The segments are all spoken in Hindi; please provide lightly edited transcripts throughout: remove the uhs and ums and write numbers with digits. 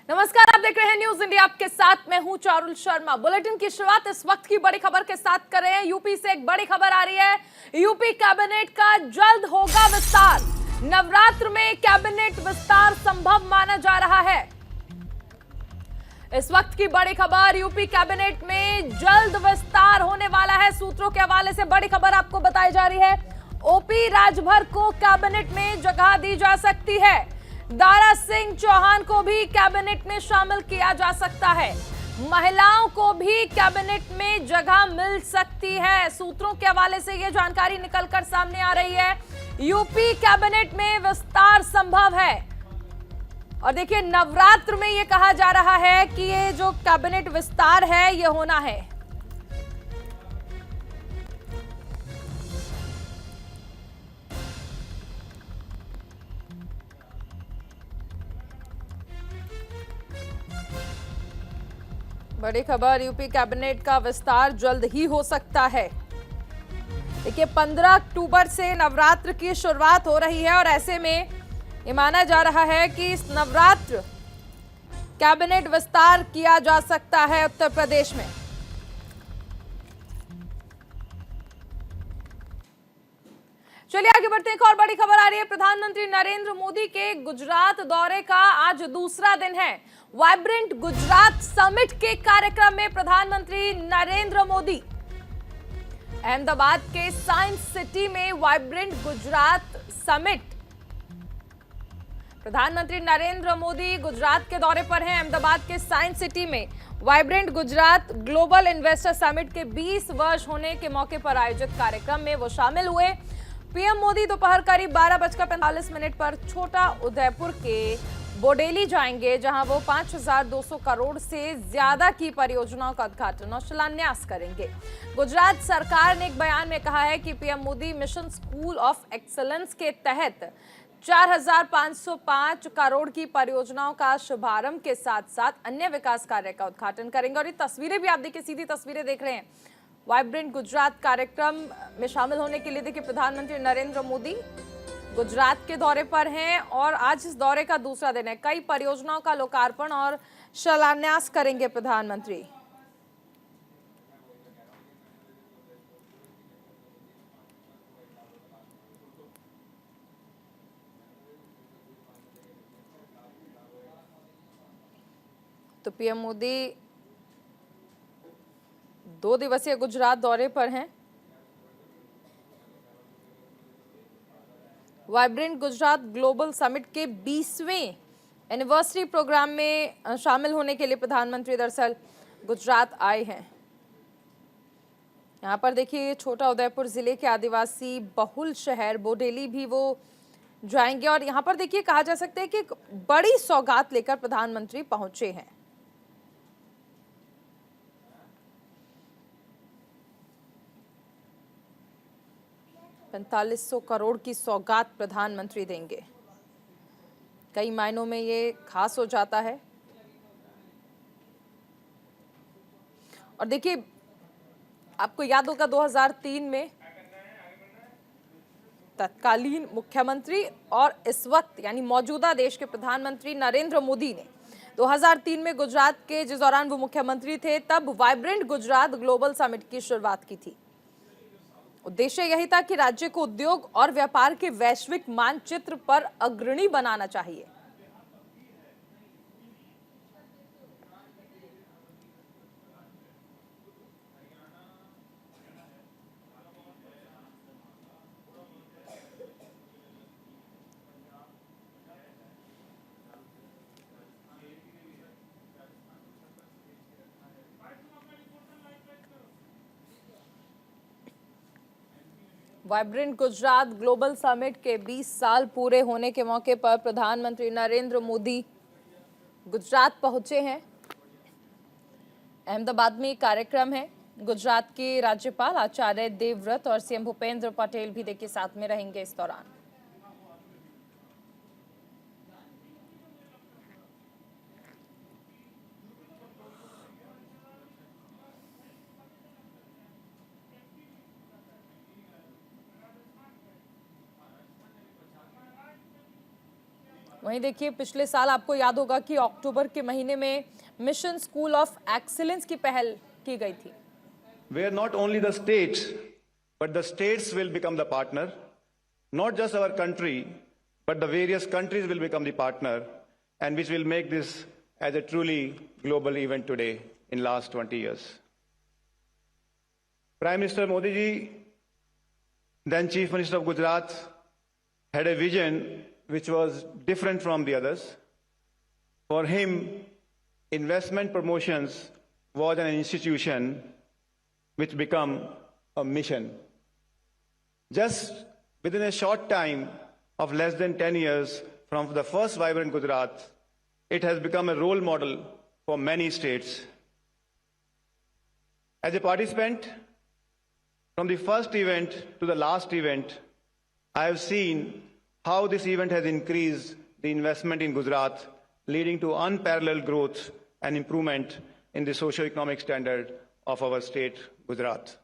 नमस्कार, आप देख रहे हैं न्यूज इंडिया। आपके साथ मैं हूं चारुल शर्मा। बुलेटिन की शुरुआत इस वक्त की बड़ी खबर के साथ कर रहे हैं। यूपी से एक बड़ी खबर आ रही है। यूपी कैबिनेट का जल्द होगा विस्तार। नवरात्र में कैबिनेट विस्तार संभव माना जा रहा है। इस वक्त की बड़ी खबर, यूपी कैबिनेट में जल्द विस्तार होने वाला है। सूत्रों के हवाले से बड़ी खबर आपको बताई जा रही है। ओपी राजभर को कैबिनेट में जगह दी जा सकती है। दारा सिंह चौहान को भी कैबिनेट में शामिल किया जा सकता है। महिलाओं को भी कैबिनेट में जगह मिल सकती है। सूत्रों के हवाले से यह जानकारी निकलकर सामने आ रही है। यूपी कैबिनेट में विस्तार संभव है। और देखिए, नवरात्र में यह कहा जा रहा है कि ये जो कैबिनेट विस्तार है यह होना है। बड़ी खबर, यूपी कैबिनेट का विस्तार जल्द ही हो सकता है। देखिए, 15 अक्टूबर से नवरात्र की शुरुआत हो रही है और ऐसे में ये माना जा रहा है कि इस नवरात्र कैबिनेट विस्तार किया जा सकता है उत्तर प्रदेश में। चलिए आगे बढ़ते हैं। एक और बड़ी खबर आ रही है। प्रधानमंत्री नरेंद्र मोदी के गुजरात दौरे का आज दूसरा दिन है। वाइब्रेंट गुजरात समिट के कार्यक्रम में प्रधानमंत्री नरेंद्र मोदी अहमदाबाद के साइंस सिटी में वाइब्रेंट गुजरात समिट। प्रधानमंत्री नरेंद्र मोदी गुजरात के दौरे पर हैं। अहमदाबाद के साइंस सिटी में vibrant Gujarat global investor summit के 20 वर्ष होने के मौके पर आयोजित कार्यक्रम में वो शामिल हुए। पीएम मोदी दोपहर करीब 12:45 पर छोटा उदयपुर के बोडेली जाएंगे, जहां वो 5,200 करोड़ से ज्यादा की परियोजनाओं का उद्घाटन और शिलान्यास करेंगे। गुजरात सरकार ने एक बयान में कहा है कि PM Modi mission school of excellence के तहत 4,505 करोड़ की परियोजनाओं का शुभारंभ के साथ साथ अन्य विकास कार्य का उद्घाटन करेंगे। और ये तस्वीरें भी आप देखिए, सीधी तस्वीरें देख रहे हैं। वाइब्रेंट गुजरात कार्यक्रम में शामिल होने के लिए देखिए, प्रधानमंत्री नरेंद्र मोदी गुजरात के दौरे पर हैं और आज इस दौरे का दूसरा दिन है। कई परियोजनाओं का लोकार्पण और शिलान्यास करेंगे प्रधानमंत्री। तो पीएम मोदी 2 दिवसीय गुजरात दौरे पर हैं। वाइब्रेंट गुजरात ग्लोबल समिट के 20वें एनिवर्सरी प्रोग्राम में शामिल होने के लिए प्रधानमंत्री दरअसल गुजरात आए हैं। यहाँ पर देखिए, छोटा उदयपुर जिले के आदिवासी बहुल शहर बोडेली भी वो जाएंगे और यहाँ पर देखिए, कहा जा सकता है कि एक बड़ी सौगात लेकर प्रधानमंत्री पहुंचे हैं। 4500 करोड़ की सौगात प्रधानमंत्री देंगे। कई मायनों में ये खास हो जाता है। और देखिए, आपको याद होगा 2003 में तत्कालीन मुख्यमंत्री और इस वक्त यानी मौजूदा देश के प्रधानमंत्री नरेंद्र मोदी ने 2003 में गुजरात के, जिस दौरान वो मुख्यमंत्री थे, तब वाइब्रेंट गुजरात ग्लोबल समिट की शुरुआत की थी। उद्देश्य यही था कि राज्य को उद्योग और व्यापार के वैश्विक मानचित्र पर अग्रणी बनाना चाहिए। वाइब्रेंट गुजरात ग्लोबल समिट के 20 साल पूरे होने के मौके पर प्रधानमंत्री नरेंद्र मोदी गुजरात पहुंचे हैं। अहमदाबाद में कार्यक्रम है। गुजरात के राज्यपाल आचार्य देवव्रत और सीएम भूपेंद्र पटेल भी देखिए साथ में रहेंगे इस दौरान। वहीं देखिए, पिछले साल आपको याद होगा कि अक्टूबर के महीने में मिशन स्कूल ऑफ एक्सीलेंस की पहल की गई थी। Where not only the states, but the states will become the partner. Not just our country, but the various countries will become the partner, and which will make this as a truly global event today in last 20 years. Prime Minister Modi ji, then Chief Minister of Gujarat, had a vision which was different from the others. For him, investment promotions was an institution which become a mission. Just within a short time of less than 10 years from the first vibrant Gujarat, it has become a role model for many states. As a participant, from the first event to the last event, I have seen how this event has increased the investment in Gujarat, leading to unparalleled growth and improvement in the socio-economic standard of our state, Gujarat.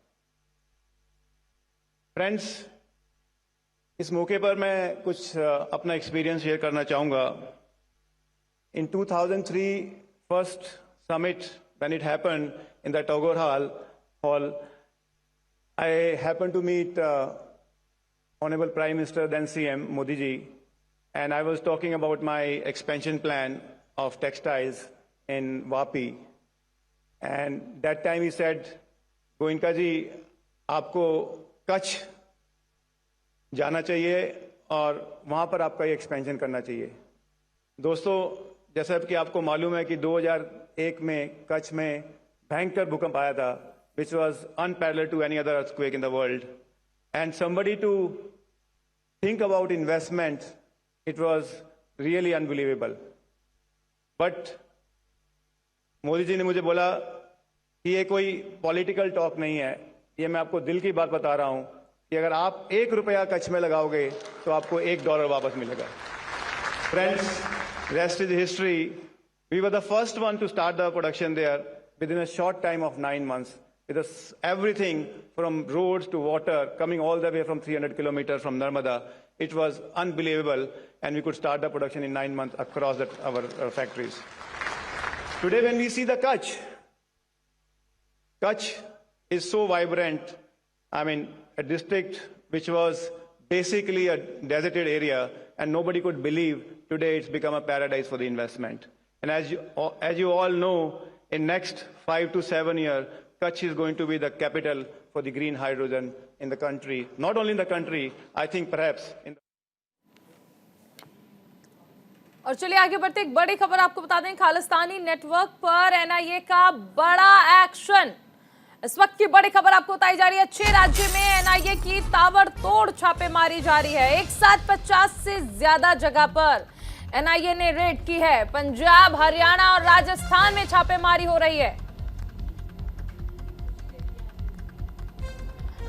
Friends, इस मौके पर मैं कुछ अपना एक्सपीरियंस शेयर करना चाहूँगा. In 2003 first summit, when it happened in the Tagore Hall, I happened to meet Honorable Prime Minister, then CM Modi ji, and I was talking about my expansion plan of textiles in Vapi. And that time he said, Goenka जी, आपको कच्छ जाना चाहिए और वहाँ पर आपका ये एक्सपेंशन करना चाहिए. दोस्तों, जैसा कि आपको मालूम है कि 2001 में कच्छ में भयंकर भूकंप आया था, which was unparalleled to any other earthquake in the world. And somebody to think about investment, it was really unbelievable. But Modi ji ने मुझे बोला कि ये कोई पॉलिटिकल टॉक नहीं है, ये मैं आपको दिल की बात बता रहा हूं कि अगर आप ₹1 कच्छ में लगाओगे तो आपको $1 वापस मिलेगा. Friends, rest is history. We were the first one to start the production there within a short time of 9 months. With everything from roads to water coming all the way from 300 kilometers from Narmada. It was unbelievable, and we could start the production in 9 months across our factories. Today when we see the Kutch is so vibrant. I mean, a district which was basically a deserted area and nobody could believe today it's become a paradise for the investment. And as you all know, in next 5 to 7 years, Kutch is going to be the capital for the green hydrogen in the country. Not only in the country, I think perhaps in the... और चलिए आगे बढ़ते, एक बड़ी खबर आपको बता दें. खालिस्तानी नेटवर्क पर एनआईए का बड़ा एक्शन. इस वक्त की बड़ी खबर आपको बताई जा रही है. 6 राज्य में एनआईए की ताबड़तोड़ छापेमारी जारी है. एक साथ 50 से ज्यादा जगह पर एनआईए ने रेड की है. पंजाब, हरियाणा और राजस्थान में छापेमारी हो रही है.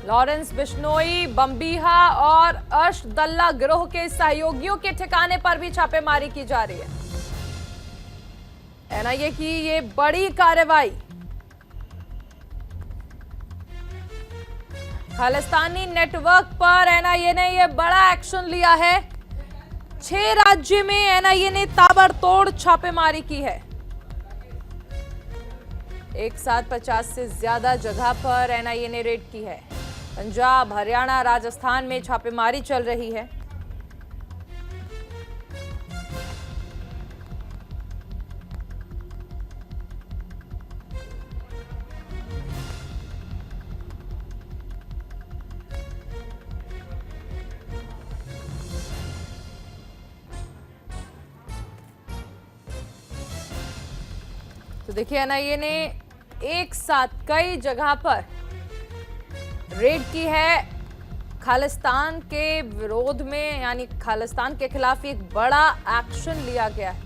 लॉरेंस बिश्नोई, बम्बीहा और अशदल्ला गिरोह के सहयोगियों के ठिकाने पर भी छापेमारी की जा रही है. एनआईए की ये बड़ी कार्रवाई. खालिस्तानी नेटवर्क पर एनआईए ने यह बड़ा एक्शन लिया है. 6 राज्य में एनआईए ने ताबड़तोड़ छापेमारी की है. एक साथ 50 से ज्यादा जगह पर एनआईए ने रेड की है. पंजाब, हरियाणा, राजस्थान में छापेमारी चल रही है. तो देखिए, एनआईए ने एक साथ कई जगह पर रेड की है. खालिस्तान के विरोध में, यानी खालिस्तान के खिलाफ एक बड़ा एक्शन लिया गया है.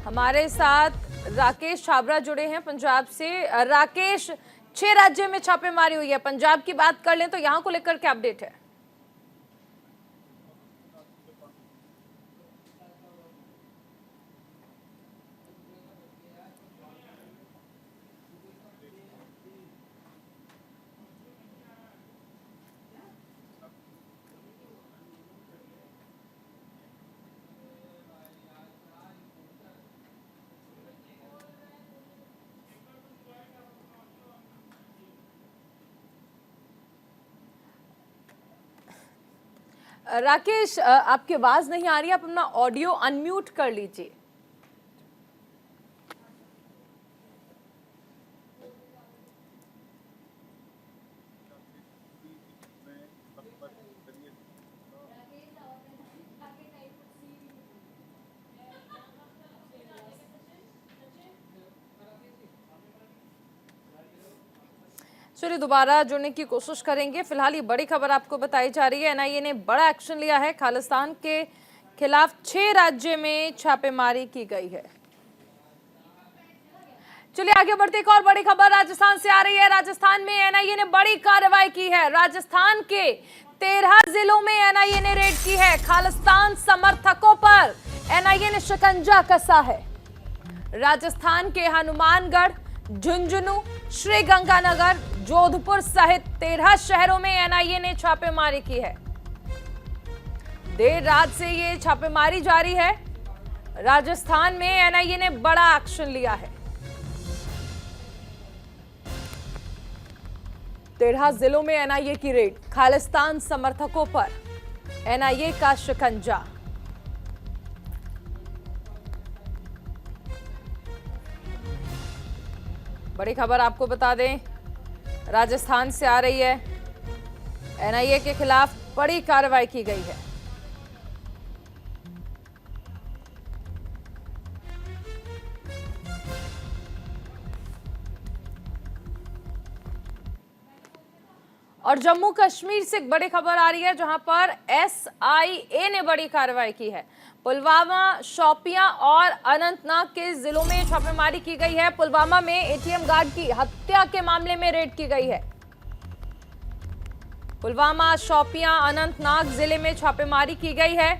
हमारे साथ राकेश छाबरा जुड़े हैं पंजाब से. राकेश, 6 राज्य में छापेमारी हुई है. पंजाब की बात कर लें तो यहां को लेकर क्या अपडेट है? राकेश, आपकी आवाज नहीं आ रही है, आप अपना ऑडियो अनम्यूट कर लीजिए। चलिए दोबारा जुड़ने की कोशिश करेंगे। फिलहाल ये बड़ी खबर आपको बताई जा रही है, एनआईए ने बड़ा एक्शन लिया है। खालिस्तान के खिलाफ 6 राज्य में छापेमारी की गई है। चलिए आगे बढ़ते, एक और बड़ी खबर राजस्थान से आ रही है। राजस्थान में एनआईए ने बड़ी कार्रवाई की है। राजस्थान के 13 जिलों में एनआईए ने रेड की है। खालिस्तान समर्थकों पर एनआईए ने शिकंजा कसा है। राजस्थान के हनुमानगढ़, झुंझुनू, श्रीगंगानगर, जोधपुर सहित 13 शहरों में एनआईए ने छापेमारी की है। देर रात से ये छापेमारी जारी है। राजस्थान में एनआईए ने बड़ा एक्शन लिया है। 13 जिलों में एनआईए की रेड, खालिस्तान समर्थकों पर एनआईए का शिकंजा। बड़ी खबर आपको बता दें, राजस्थान से आ रही है। एनआईए के खिलाफ बड़ी कार्रवाई की गई है। और जम्मू कश्मीर से एक बड़ी खबर आ रही है, जहां पर एसआईए ने बड़ी कार्रवाई की है। पुलवामा, शोपियां और अनंतनाग के जिलों में छापेमारी की गई है। पुलवामा में एटीएम गार्ड की हत्या के मामले में रेड की गई है। पुलवामा, शोपियां, अनंतनाग जिले में छापेमारी की गई है।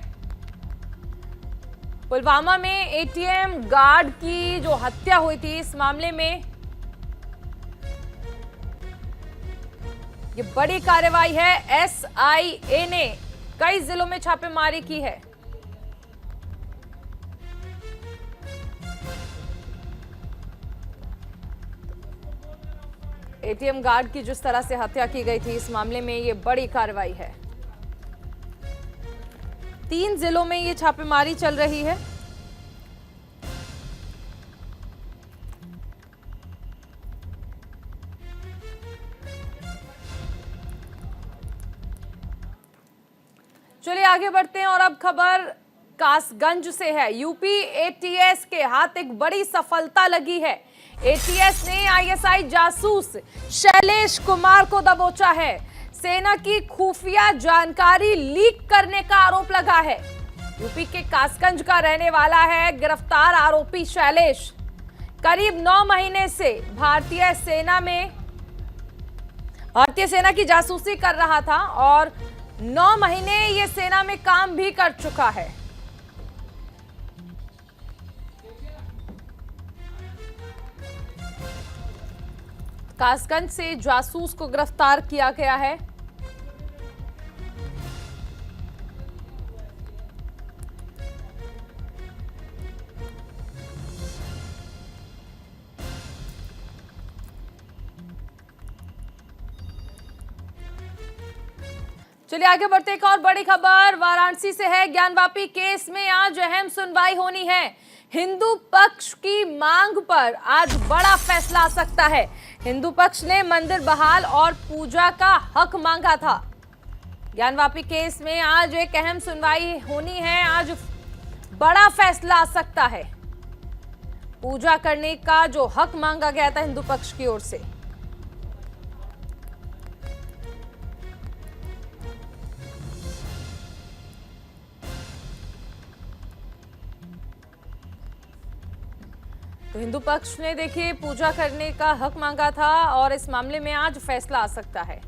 पुलवामा में एटीएम गार्ड की जो हत्या हुई थी, इस मामले में ये बड़ी कार्रवाई है। एसआईए ने कई जिलों में छापेमारी की है। एटीएम गार्ड की जिस तरह से हत्या की गई थी, इस मामले में ये बड़ी कार्रवाई है। 3 जिलों में ये छापेमारी चल रही है। चलिए आगे बढ़ते हैं और अब खबर कासगंज से है। यूपी एटीएस के हाथ एक बड़ी सफलता लगी है। एटीएस ने आईएसआई जासूस शैलेश कुमार को दबोचा है। सेना की खुफिया जानकारी लीक करने का आरोप लगा है। यूपी के कासगंज का रहने वाला है गिरफ्तार आरोपी शैलेश। करीब 9 महीने से भारतीय सेना की जासूसी कर रहा था और 9 महीने ये सेना में काम भी कर चुका है। कासगंज से जासूस को गिरफ्तार किया गया है। चलिए आगे बढ़ते, एक और बड़ी खबर वाराणसी से है। ज्ञानवापी केस में आज अहम सुनवाई होनी है। हिंदू पक्ष की मांग पर आज बड़ा फैसला आ सकता है। हिंदू पक्ष ने मंदिर बहाल और पूजा का हक मांगा था। ज्ञानवापी केस में आज एक अहम सुनवाई होनी है। आज बड़ा फैसला आ सकता है। पूजा करने का जो हक मांगा गया था हिंदू पक्ष की ओर से, तो हिंदू पक्ष ने देखिए पूजा करने का हक मांगा था और इस मामले में आज फैसला आ सकता है।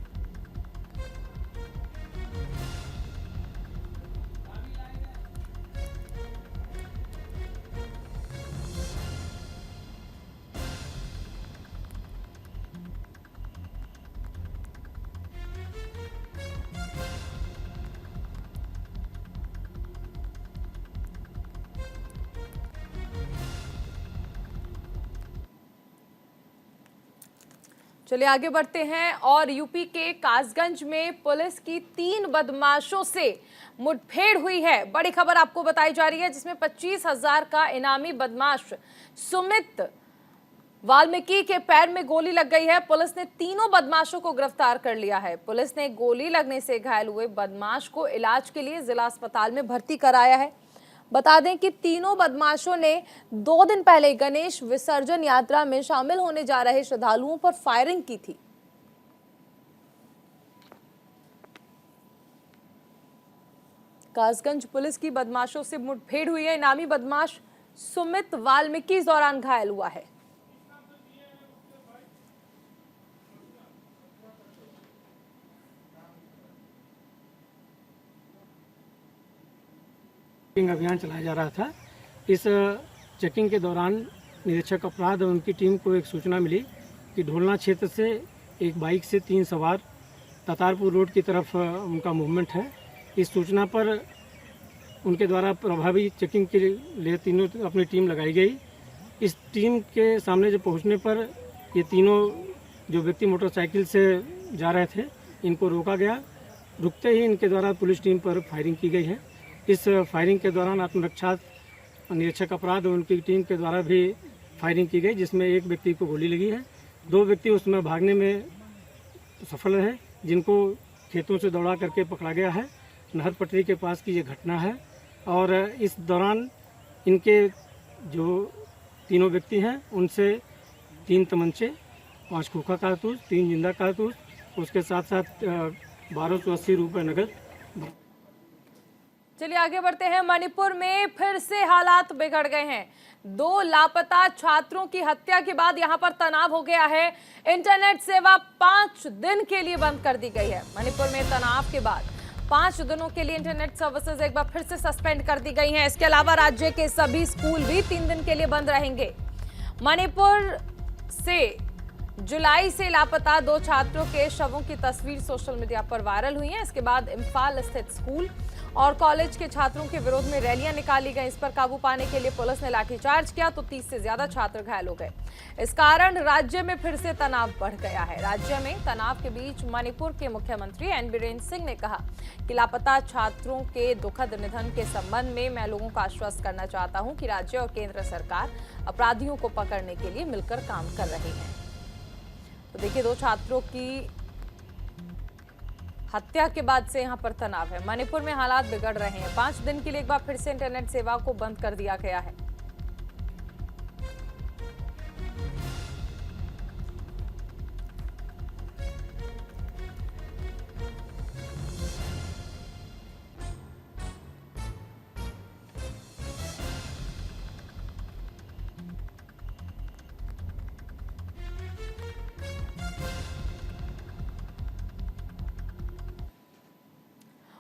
चलिए आगे बढ़ते हैं और यूपी के कासगंज में पुलिस की 3 बदमाशों से मुठभेड़ हुई है। बड़ी खबर आपको बताई जा रही है, जिसमें 25,000 का इनामी बदमाश सुमित वाल्मीकि के पैर में गोली लग गई है। पुलिस ने तीनों बदमाशों को गिरफ्तार कर लिया है। पुलिस ने गोली लगने से घायल हुए बदमाश को इलाज के लिए जिला अस्पताल में भर्ती कराया है। बता दें कि तीनों बदमाशों ने 2 दिन पहले गणेश विसर्जन यात्रा में शामिल होने जा रहे श्रद्धालुओं पर फायरिंग की थी। कासगंज पुलिस की बदमाशों से मुठभेड़ हुई है। इनामी बदमाश सुमित वाल्मीकि इस दौरान घायल हुआ है। चेकिंग अभियान चलाया जा रहा था। इस चेकिंग के दौरान निरीक्षक अपराध और उनकी टीम को एक सूचना मिली कि ढोलना क्षेत्र से एक बाइक से 3 सवार तातारपुर रोड की तरफ उनका मूवमेंट है। इस सूचना पर उनके द्वारा प्रभावी चेकिंग के लिए तीनों अपनी टीम लगाई गई। इस टीम के सामने जब पहुंचने पर ये तीनों जो व्यक्ति मोटरसाइकिल से जा रहे थे, इनको रोका गया। रुकते ही इनके द्वारा पुलिस टीम पर फायरिंग की गई है। इस फायरिंग के दौरान आत्मरक्षा निरीक्षक अपराध और उनकी टीम के द्वारा भी फायरिंग की गई, जिसमें एक व्यक्ति को गोली लगी है। 2 व्यक्ति उसमें भागने में सफल रहे, जिनको खेतों से दौड़ा करके पकड़ा गया है। नहर पटरी के पास की ये घटना है और इस दौरान इनके जो तीनों व्यक्ति हैं उनसे 3 तमंचे, 5 खोखा कारतूस, 3 जिंदा कारतूस, उसके साथ साथ 1280 रुपये नगद। चलिए आगे बढ़ते हैं। मणिपुर में फिर से हालात बिगड़ गए हैं। 2 लापता छात्रों की हत्या के बाद यहां पर तनाव हो गया है। इंटरनेट सेवा 5 दिन के लिए बंद कर दी गई है। मणिपुर में तनाव के बाद 5 दिनों के लिए इंटरनेट सर्विसेज एक बार फिर से सस्पेंड कर दी गई हैं। इसके अलावा राज्य के सभी स्कूल भी 3 दिन के लिए बंद रहेंगे। मणिपुर से जुलाई से लापता 2 छात्रों के शवों की तस्वीर सोशल मीडिया पर वायरल हुई है। इसके बाद इम्फाल स्थित स्कूल और कॉलेज के छात्रों के विरोध में रैलियां निकाली गई। इस पर काबू पाने के लिए पुलिस ने लाठीचार्ज किया तो 30 से ज्यादा छात्र घायल हो गए। इस कारण राज्य में फिर से तनाव बढ़ गया है। राज्य में तनाव के बीच मणिपुर के मुख्यमंत्री एन बीरेन सिंह ने कहा कि लापता छात्रों के दुखद निधन के संबंध में मैं लोगों को आश्वस्त करना चाहता हूं कि राज्य और केंद्र सरकार अपराधियों को पकड़ने के लिए मिलकर काम कर रही है। तो देखिए, 2 छात्रों की हत्या के बाद से यहां पर तनाव है। मणिपुर में हालात बिगड़ रहे हैं। 5 दिन के लिए एक बार फिर से इंटरनेट सेवा को बंद कर दिया गया है।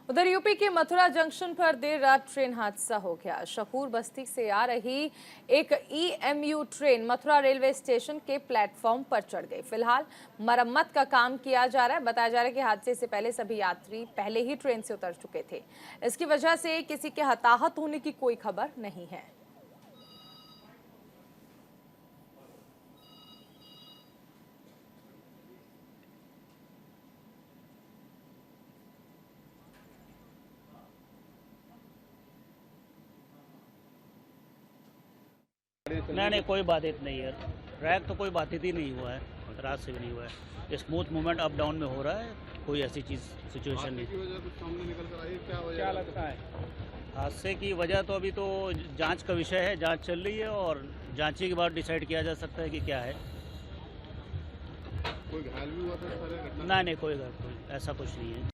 उधर यूपी के मथुरा जंक्शन पर देर रात ट्रेन हादसा हो गया। शकूर बस्ती से आ रही एक EMU train Mathura railway station के प्लेटफॉर्म पर चढ़ गई। फिलहाल मरम्मत का काम किया जा रहा है। बताया जा रहा है कि हादसे से पहले सभी यात्री पहले ही ट्रेन से उतर चुके थे। इसकी वजह से किसी के हताहत होने की कोई खबर नहीं है। नहीं, कोई बाधित नहीं है। ट्रैक तो कोई बाधित ही नहीं हुआ है, रात से भी नहीं हुआ है। स्मूथ मूवमेंट अप डाउन में हो रहा है, कोई ऐसी चीज सिचुएशन नहीं। क्या लगता है हादसे की वजह तो अभी तो जांच का विषय है, जांच चल रही है और जांची के बाद डिसाइड किया जा सकता है कि क्या है। कोई घायल भी हुआ था? नहीं, कोई ऐसा कुछ नहीं है।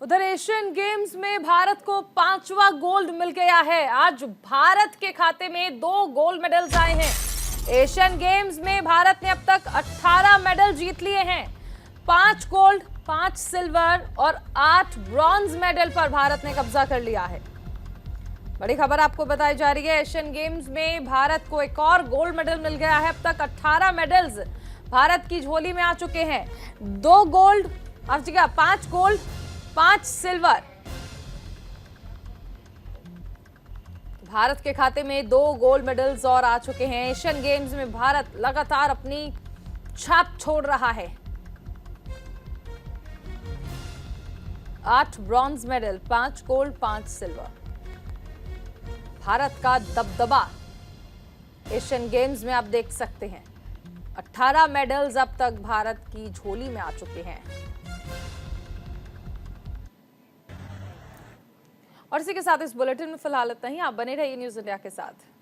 उधर एशियन गेम्स में भारत को 5वां गोल्ड मिल गया है। आज भारत के खाते में 2 गोल्ड मेडल्स आए हैं। एशियन गेम्स में भारत ने अब तक 18 मेडल जीत लिए हैं। 5 गोल्ड, 5 सिल्वर और 8 ब्रॉन्ज मेडल पर भारत ने कब्जा कर लिया है। बड़ी खबर आपको बताई जा रही है। एशियन गेम्स में भारत को एक और गोल्ड मेडल मिल गया है। अब तक 18 मेडल्स भारत की झोली में आ चुके हैं। 2 गोल्ड, 5 गोल्ड, 5 सिल्वर। भारत के खाते में 2 गोल्ड मेडल्स और आ चुके हैं। एशियन गेम्स में भारत लगातार अपनी छाप छोड़ रहा है। 8 bronze medal, 5 gold, 5 silver. Bharat का दबदबा एशियन गेम्स में आप देख सकते हैं। 18 मेडल्स अब तक भारत की झोली में आ चुके हैं। और इसी के साथ इस बुलेटिन में फिलहाल इतना ही। आप बने रहिए न्यूज़ इंडिया के साथ।